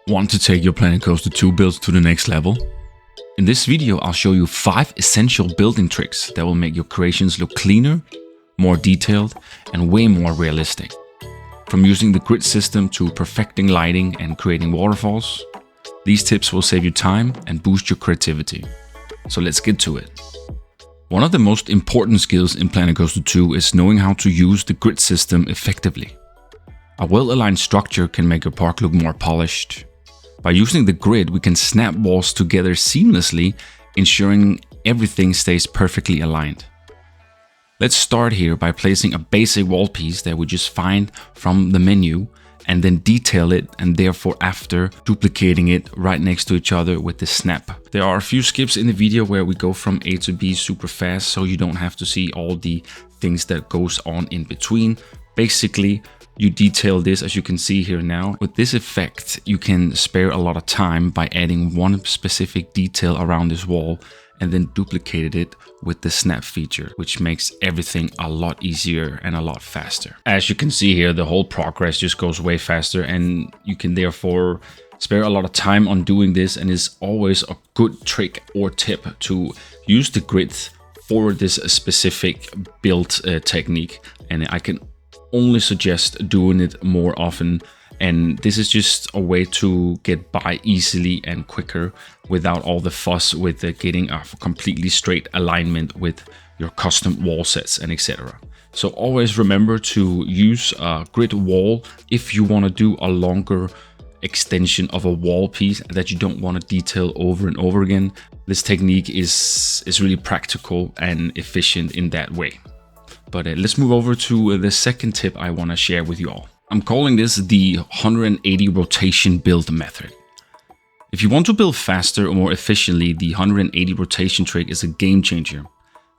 Want to take your Planet Coaster 2 builds to the next level? In this video, I'll show you 5 essential building tricks that will make your creations look cleaner, more detailed, and way more realistic. From using the grid system to perfecting lighting and creating waterfalls, these tips will save you time and boost your creativity. So let's get to it. One of the most important skills in Planet Coaster 2 is knowing how to use the grid system effectively. A well-aligned structure can make your park look more polished. By using the grid, we can snap walls together seamlessly, ensuring everything stays perfectly aligned. Let's start here by placing a basic wall piece that we just find from the menu and then detail it, and therefore after duplicating it right next to each other with the snap. There are a few skips in the video where we go from A to B super fast, so you don't have to see all the things that goes on in between. Basically, you detail this as you can see here now. With this effect, you can spare a lot of time by adding one specific detail around this wall and then duplicate it with the snap feature, which makes everything a lot easier and a lot faster. As you can see here, the whole progress just goes way faster, and you can therefore spare a lot of time on doing this, and it's always a good trick or tip to use the grid for this specific build technique, and I can only suggest doing it more often. And this is just a way to get by easily and quicker without all the fuss with getting a completely straight alignment with your custom wall sets and etc. So always remember to use a grid wall if you want to do a longer extension of a wall piece that you don't want to detail over and over again. This technique is really practical and efficient in that way. But let's move over to the second tip I want to share with you all. I'm calling this the 180 rotation build method. If you want to build faster or more efficiently, the 180 rotation trick is a game changer.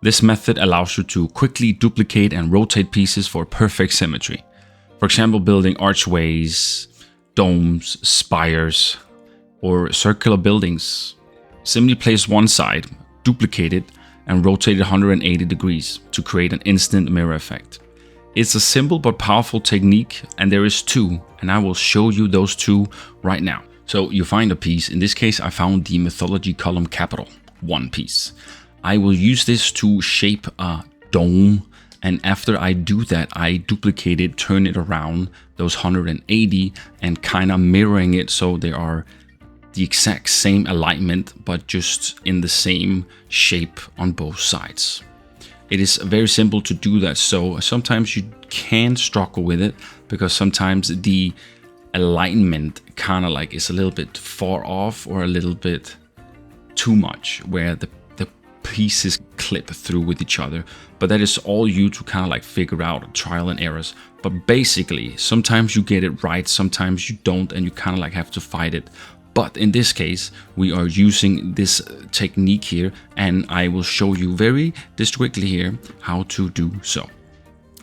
This method allows you to quickly duplicate and rotate pieces for perfect symmetry. For example, building archways, domes, spires, or circular buildings. Simply place one side, duplicate it, and rotate it 180 degrees to create an instant mirror effect. It's a simple but powerful technique, and there is two, and I will show you those two right now. So you find a piece. In this case, I found the mythology column capital, one piece. I will use this to shape a dome, and after I do that, I duplicate it, turn it around those 180 and kind of mirroring it so they are the exact same alignment, but just in the same shape on both sides. It is very simple to do that, so sometimes you can struggle with it because sometimes the alignment kind of like is a little bit far off or a little bit too much where the pieces clip through with each other. But that is all you to kind of like figure out, trial and errors. But basically, sometimes you get it right, sometimes you don't, and you kind of like have to fight it. But in this case, we are using this technique here, and I will show you very distinctly here how to do so.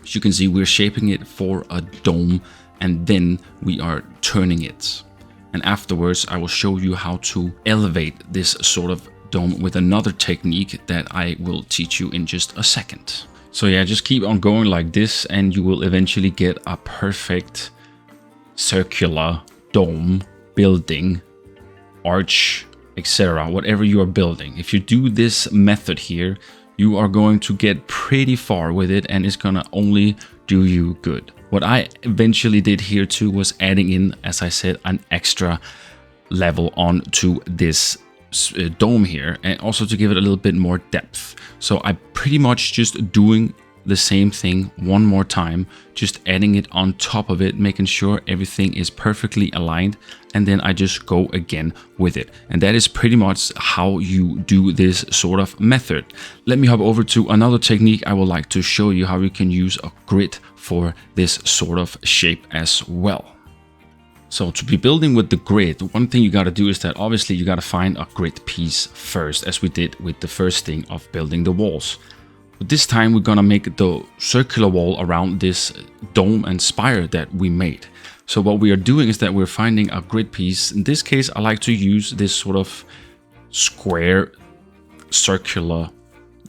As you can see, we're shaping it for a dome, and then we are turning it. And afterwards, I will show you how to elevate this sort of dome with another technique that I will teach you in just a second. So yeah, just keep on going like this, and you will eventually get a perfect circular dome, building, arch, etc. Whatever you are building. If you do this method here, you are going to get pretty far with it, and it's gonna only do you good. What I eventually did here too was adding in, as I said, an extra level onto this dome here, and also to give it a little bit more depth. So I pretty much just doing the same thing one more time, just adding it on top of it, making sure everything is perfectly aligned, and then I just go again with it. And that is pretty much how you do this sort of method. Let me hop over to another technique. I would like to show you how you can use a grid for this sort of shape as well. So to be building with the grid, one thing you got to do is that obviously you got to find a grid piece first, as we did with the first thing of building the walls. But this time we're gonna make the circular wall around this dome and spire that we made. So what we are doing is that we're finding a grid piece. In this case, I like to use this sort of square circular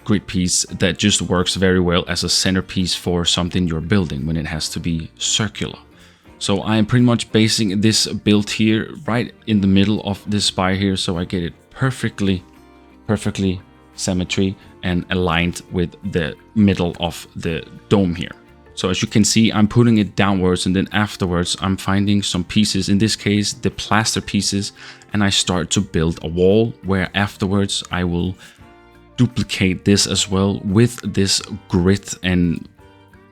grid piece that just works very well as a centerpiece for something you're building when it has to be circular. So I am pretty much basing this build here right in the middle of this spire here, so I get it perfectly symmetry and aligned with the middle of the dome here. So as you can see, I'm putting it downwards, and then afterwards I'm finding some pieces, in this case the plaster pieces, and I start to build a wall where afterwards I will duplicate this as well with this grid and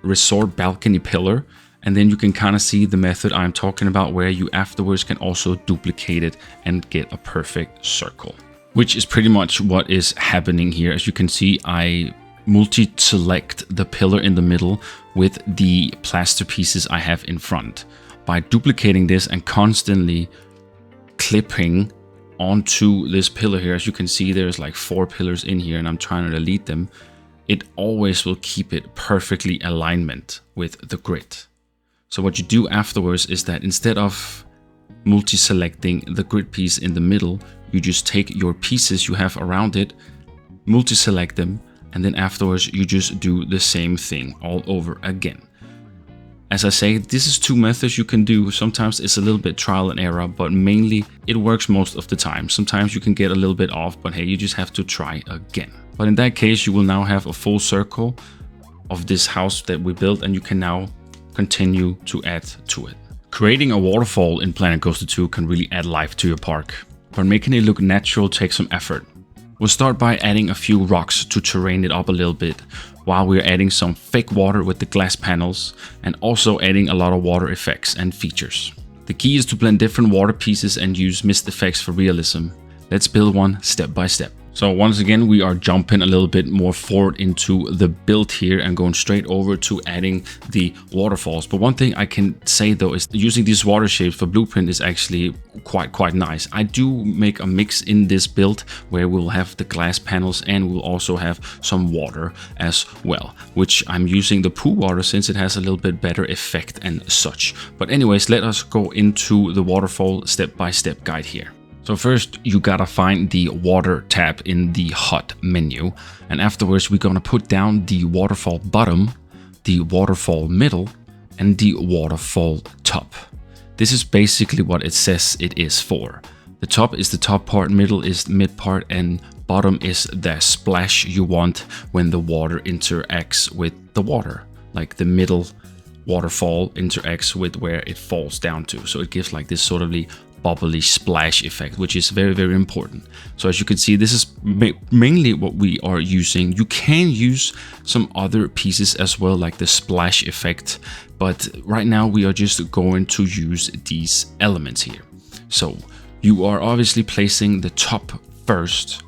resort balcony pillar. And then you can kind of see the method I'm talking about, where you afterwards can also duplicate it and get a perfect circle, which is pretty much what is happening here. As you can see, I multi-select the pillar in the middle with the plaster pieces I have in front. By duplicating this and constantly clipping onto this pillar here, as you can see there's like 4 pillars in here and I'm trying to delete them, it always will keep it perfectly alignment with the grid. So what you do afterwards is that instead of multi-selecting the grid piece in the middle, you just take your pieces you have around it, multi-select them, and then afterwards you just do the same thing all over again. As I say, this is 2 methods you can do. Sometimes it's a little bit trial and error, but mainly it works most of the time. Sometimes you can get a little bit off, but hey, you just have to try again. But in that case, you will now have a full circle of this house that we built, and you can now continue to add to it. Creating a waterfall in Planet Coaster 2 can really add life to your park, but making it look natural takes some effort. We'll start by adding a few rocks to terrain it up a little bit, while we're adding some fake water with the glass panels, and also adding a lot of water effects and features. The key is to blend different water pieces and use mist effects for realism. Let's build one step by step. So once again, we are jumping a little bit more forward into the build here and going straight over to adding the waterfalls. But one thing I can say though is using these water shapes for blueprint is actually quite nice. I do make a mix in this build where we'll have the glass panels and we'll also have some water as well, which I'm using the pool water since it has a little bit better effect and such. But anyways, let us go into the waterfall step-by-step guide here. So first you gotta find the water tab in the HUD menu, and afterwards we're gonna put down the waterfall bottom, the waterfall middle, and the waterfall top. This is basically what it says it is for. The top is the top part, middle is the mid part, and bottom is the splash you want when the water interacts with the water. Like the middle waterfall interacts with where it falls down to. So it gives like this sort of bubbly splash effect, which is very important. So as you can see, this is mainly what we are using. You can use some other pieces as well, like the splash effect, but right now we are just going to use these elements here. So you are obviously placing the top first,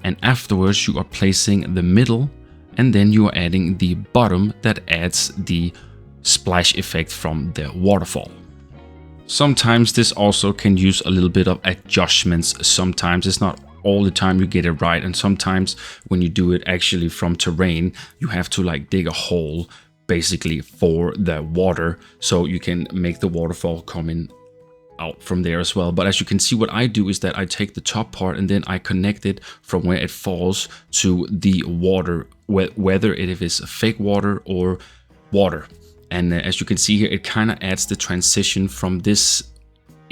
and afterwards you are placing the middle, and then you are adding the bottom that adds the splash effect from the waterfall. Sometimes this also can use a little bit of adjustments. Sometimes it's not all the time you get it right, and sometimes when you do it actually from terrain, you have to like dig a hole basically for the water, so you can make the waterfall coming out from there as well. But as you can see, what I do is that I take the top part and then I connect it from where it falls to the water, whether it is fake water or water. And as you can see here, it kind of adds the transition from this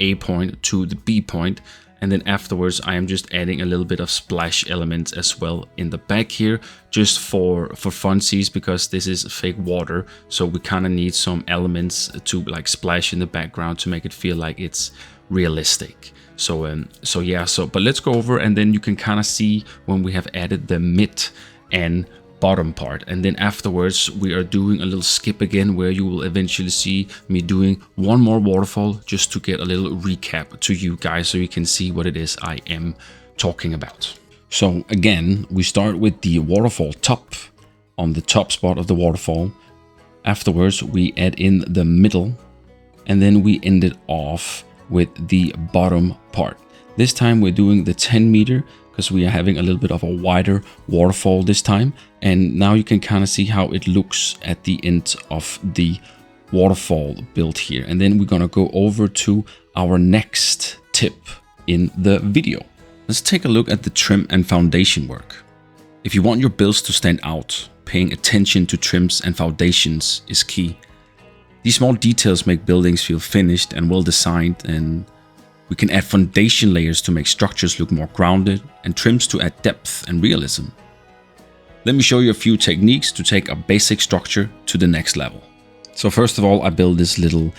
A point to the B point. And then afterwards, I am just adding a little bit of splash elements as well in the back here, just for funsies, because this is fake water. So we kind of need some elements to like splash in the background to make it feel like it's realistic. But let's go over, and then you can kind of see when we have added the mid and bottom part, and then afterwards we are doing a little skip again, where you will eventually see me doing one more waterfall just to get a little recap to you guys, so you can see what it is I am talking about. So again, we start with the waterfall top on the top spot of the waterfall. Afterwards we add in the middle, and then we end it off with the bottom part. This time we're doing the 10 meter because we are having a little bit of a wider waterfall this time. And now you can kind of see how it looks at the end of the waterfall build here. And then we're gonna go over to our next tip in the video. Let's take a look at the trim and foundation work. If you want your builds to stand out, paying attention to trims and foundations is key. These small details make buildings feel finished and well designed, and we can add foundation layers to make structures look more grounded and trims to add depth and realism. Let me show you a few techniques to take a basic structure to the next level. So first of all, I build this little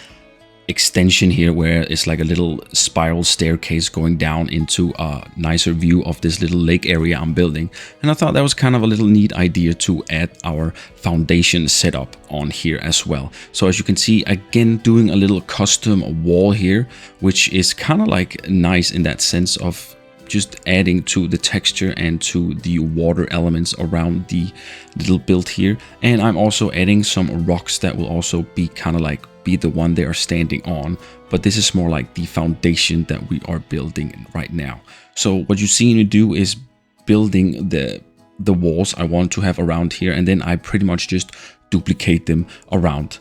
extension here where it's like a little spiral staircase going down into a nicer view of this little lake area I'm building. And I thought that was kind of a little neat idea to add our foundation setup on here as well. So as you can see, again, doing a little custom wall here, which is kind of like nice in that sense of just adding to the texture and to the water elements around the little build here. And I'm also adding some rocks that will also be kind of like be the one they are standing on, but this is more like the foundation that we are building right now. So what you see me do is building the walls I want to have around here, and then I pretty much just duplicate them around.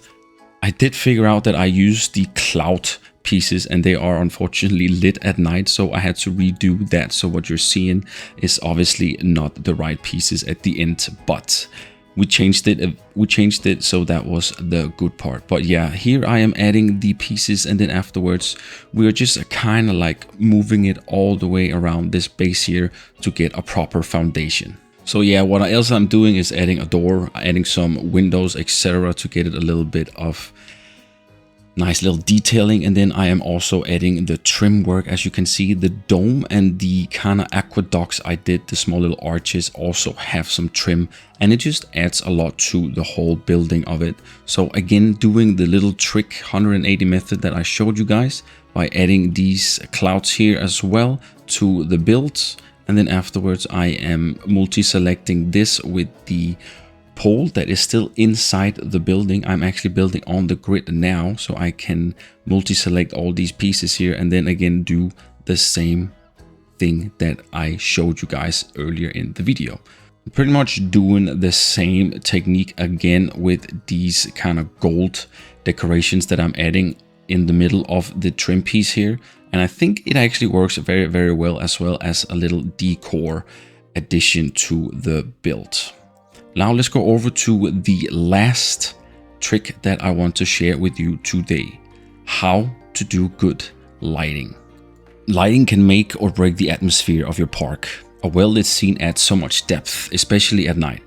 I did figure out that I use the cloud pieces and they are unfortunately lit at night, so I had to redo that. So what you're seeing is obviously not the right pieces at the end, but we changed it so that was the good part. But yeah, here I am adding the pieces, and then afterwards we're just kind of like moving it all the way around this base here to get a proper foundation. So yeah, what else I'm doing is adding a door, adding some windows, etc. to get it a little bit of nice little detailing. And then I am also adding the trim work. As you can see, the dome and the kind of aqueducts I did, the small little arches, also have some trim, and it just adds a lot to the whole building of it. So again, doing the little trick 180 method that I showed you guys by adding these clouds here as well to the builds. And then afterwards I am multi-selecting this with the pole that is still inside the building. I'm actually building on the grid now, so I can multi-select all these pieces here and then again do the same thing that I showed you guys earlier in the video. Pretty much doing the same technique again with these kind of gold decorations that I'm adding in the middle of the trim piece here, and I think it actually works very, very well as a little decor addition to the build. Now let's go over to the last trick that I want to share with you today. How to do good lighting. Lighting can make or break the atmosphere of your park. A well-lit scene adds so much depth, especially at night.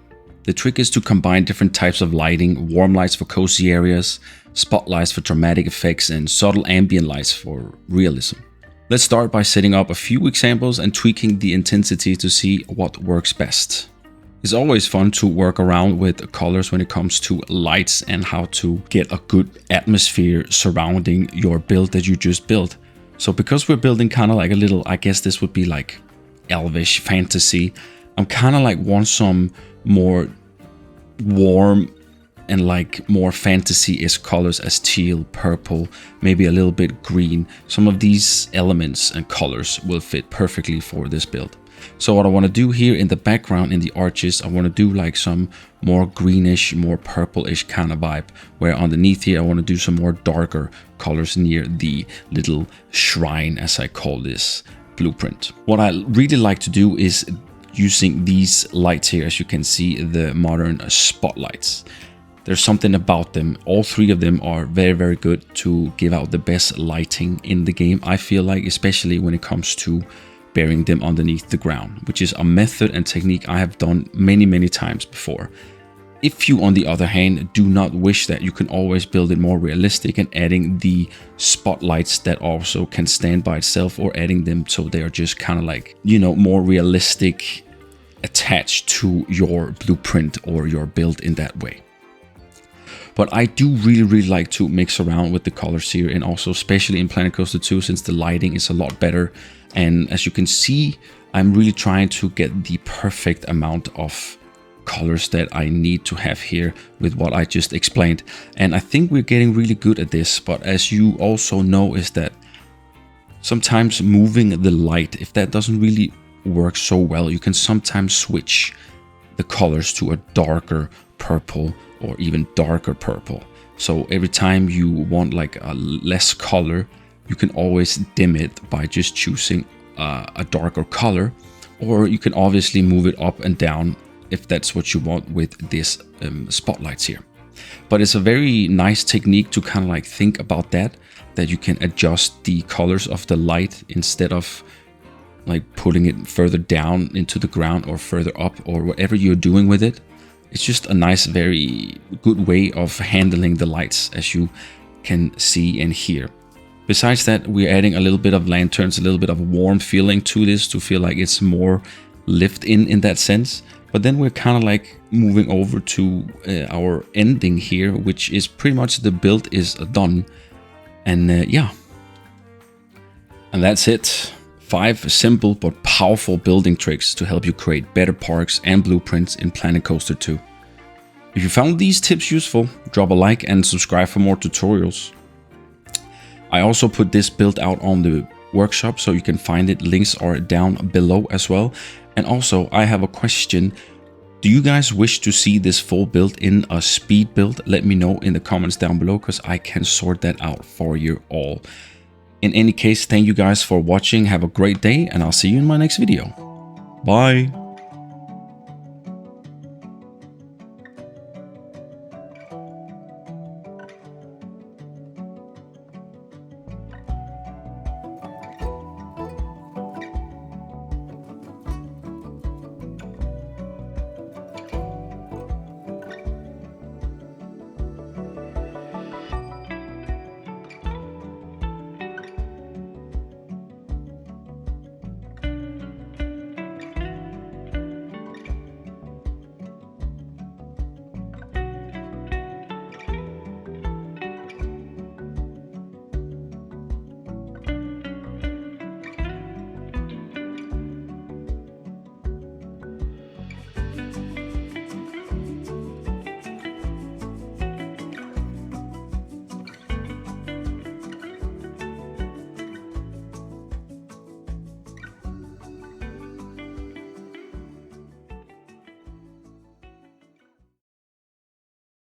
The trick is to combine different types of lighting: warm lights for cozy areas, spotlights for dramatic effects, and subtle ambient lights for realism. Let's start by setting up a few examples and tweaking the intensity to see what works best. It's always fun to work around with colors when it comes to lights and how to get a good atmosphere surrounding your build that you just built. So because we're building kind of like a little, I guess this would be like elvish fantasy, I'm kind of like want some more warm and like more fantasy-esque colors as teal, purple, maybe a little bit green. Some of these elements and colors will fit perfectly for this build. So what I want to do here in the background, in the arches, I want to do like some more greenish, more purplish kind of vibe, where underneath here I want to do some more darker colors near the little shrine, as I call this blueprint. What I really like to do is using these lights here. As you can see, the modern spotlights. There's something about them. All three of them are very, very good to give out the best lighting in the game, I feel like, especially when it comes to burying them underneath the ground, which is a method and technique I have done many, many times before. If you, on the other hand, do not wish that, you can always build it more realistic and adding the spotlights that also can stand by itself, or adding them so they are just kind of like, you know, more realistic, attached to your blueprint or your build in that way. But I do really like to mix around with the colors here, and also especially in Planet Coaster 2, since the lighting is a lot better. And as you can see, I'm really trying to get the perfect amount of colors that I need to have here with what I just explained. And I think we're getting really good at this. But as you also know, is that sometimes moving the light, if that doesn't really work so well, you can sometimes switch the colors to a darker purple or even darker purple. So every time you want like a less color, you can always dim it by just choosing a darker color, or you can obviously move it up and down if that's what you want with this spotlights here. But it's a very nice technique to kind of like think about that you can adjust the colors of the light instead of like putting it further down into the ground or further up or whatever you're doing with it. It's just a nice, very good way of handling the lights, as you can see and hear. Besides that, we're adding a little bit of lanterns, a little bit of warm feeling to this to feel like it's more lived in that sense. But then we're kind of like moving over to our ending here, which is pretty much the build is done. And yeah, and that's it. 5 simple but powerful building tricks to help you create better parks and blueprints in Planet Coaster 2. If you found these tips useful, drop a like and subscribe for more tutorials. I also put this build out on the workshop, so you can find it. Links are down below as well. And also, I have a question. Do you guys wish to see this full build in a speed build? Let me know in the comments down below, because I can sort that out for you all. In any case, thank you guys for watching. Have a great day, and I'll see you in my next video. Bye!